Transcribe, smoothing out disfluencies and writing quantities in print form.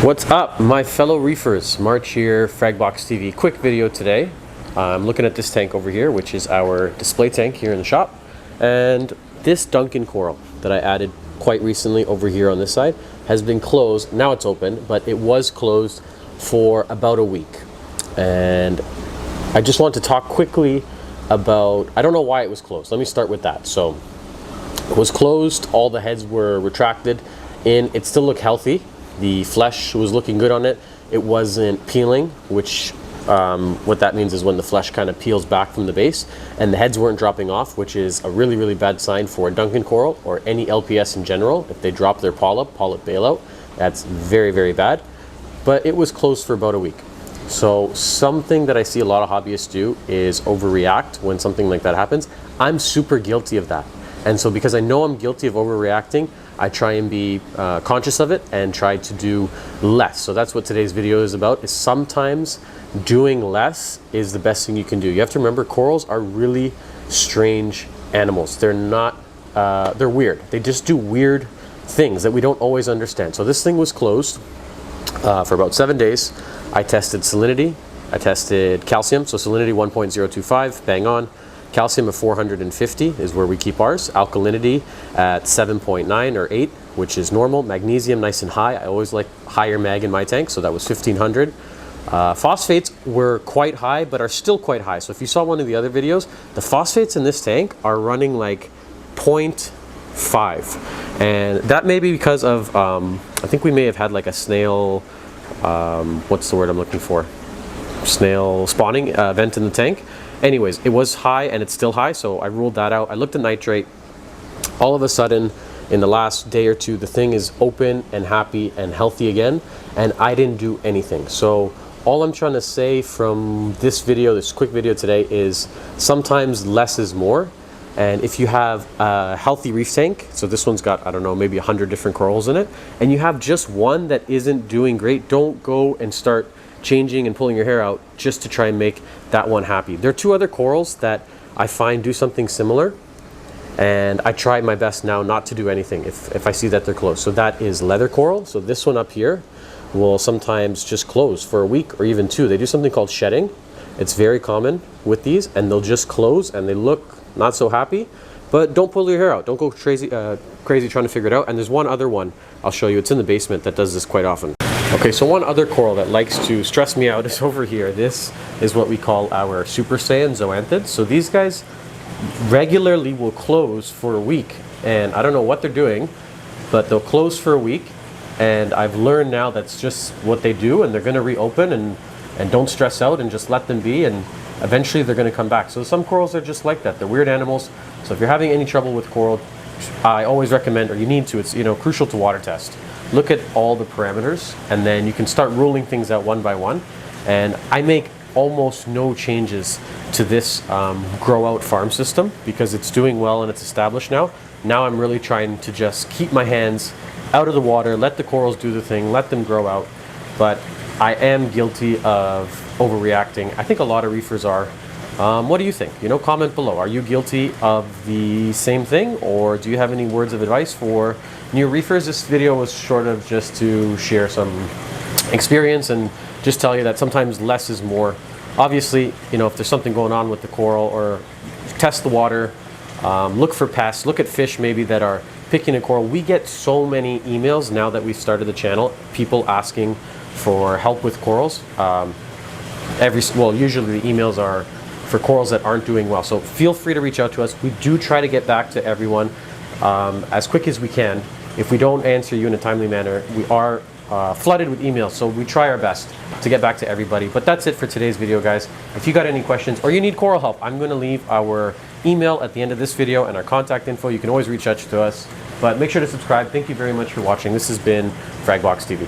What's up, my fellow reefers? March here, Fragbox TV. Quick video today. I'm looking at this tank over here, which is our display tank here in the shop. And this Duncan coral that I added quite recently over here on this side has been closed. Now it's open, but it was closed for about a week. And I just want to talk quickly about, I don't know why it was closed. Let me start with that. So it was closed, all the heads were retracted in. It still looked healthy. The flesh was looking good on it. It wasn't peeling, which what that means is when the flesh kind of peels back from the base, and the heads weren't dropping off, which is a really, really bad sign for Duncan coral or any LPS in general. If they drop their polyp bailout, that's very, very bad. But it was closed for about a week. So something that I see a lot of hobbyists do is overreact when something like that happens. I'm super guilty of that. And so because I know I'm guilty of overreacting, I try and be conscious of it and try to do less. So that's what today's video is about, is sometimes doing less is the best thing you can do. You have to remember, corals are really strange animals. They're not, they're weird. They just do weird things that we don't always understand. So this thing was closed for about 7 days. I tested salinity, I tested calcium. So salinity 1.025, bang on. Calcium of 450 is where we keep ours. Alkalinity at 7.9 or 8, which is normal. Magnesium nice and high. I always like higher mag in my tank, so that was 1500. Phosphates were quite high, but are still quite high. So if you saw one of the other videos, the phosphates in this tank are running like 0.5. And that may be because of, I think we may have had like a snail, what's the word I'm looking for? Snail spawning event in the tank. Anyways, it was high and it's still high, so I ruled that out. I looked at nitrate. All of a sudden, in the last day or two, the thing is open and happy and healthy again, and I didn't do anything. So all I'm trying to say from this video, this quick video today, is sometimes less is more. And if you have a healthy reef tank, so this one's got, I don't know, maybe 100 different corals in it, and you have just one that isn't doing great, don't go and start changing and pulling your hair out just to try and make that one happy. There are two other corals that I find do something similar, and I try my best now not to do anything if I see that they're closed. So that is leather coral. So this one up here will sometimes just close for a week or even two. They do something called shedding. It's very common with these, and they'll just close and they look not so happy. But don't pull your hair out. Don't go crazy trying to figure it out. And there's one other one I'll show you. It's in the basement that does this quite often. Okay, so one other coral that likes to stress me out is over here. This is what we call our Super Saiyan zoanthids. So these guys regularly will close for a week, and I don't know what they're doing, but they'll close for a week, and I've learned now that's just what they do, and they're going to reopen, and don't stress out and just let them be, and eventually they're going to come back. So some corals are just like that. They're weird animals. So if you're having any trouble with coral, I always recommend, or you need to, it's crucial to water test. Look at all the parameters, and then you can start ruling things out one by one. And I make almost no changes to this grow out farm system because it's doing well and it's established now. Now I'm really trying to just keep my hands out of the water, let the corals do the thing, let them grow out. But I am guilty of overreacting. I think a lot of reefers are. What do you think? Comment below. Are you guilty of the same thing, or do you have any words of advice for new reefers? This video was sort of just to share some experience and just tell you that sometimes less is more. Obviously, if there's something going on with the coral, or test the water, look for pests, look at fish maybe that are picking a coral. We get so many emails now that we've started the channel, people asking for help with corals. Usually the emails are for corals that aren't doing well. So feel free to reach out to us. We do try to get back to everyone as quick as we can. If we don't answer you in a timely manner, we are flooded with emails, so we try our best to get back to everybody. But that's it for today's video, guys. If you got any questions or you need coral help, I'm going to leave our email at the end of this video and our contact info. You can always reach out to us, but make sure to subscribe. Thank you very much for watching. This has been Fragbox TV.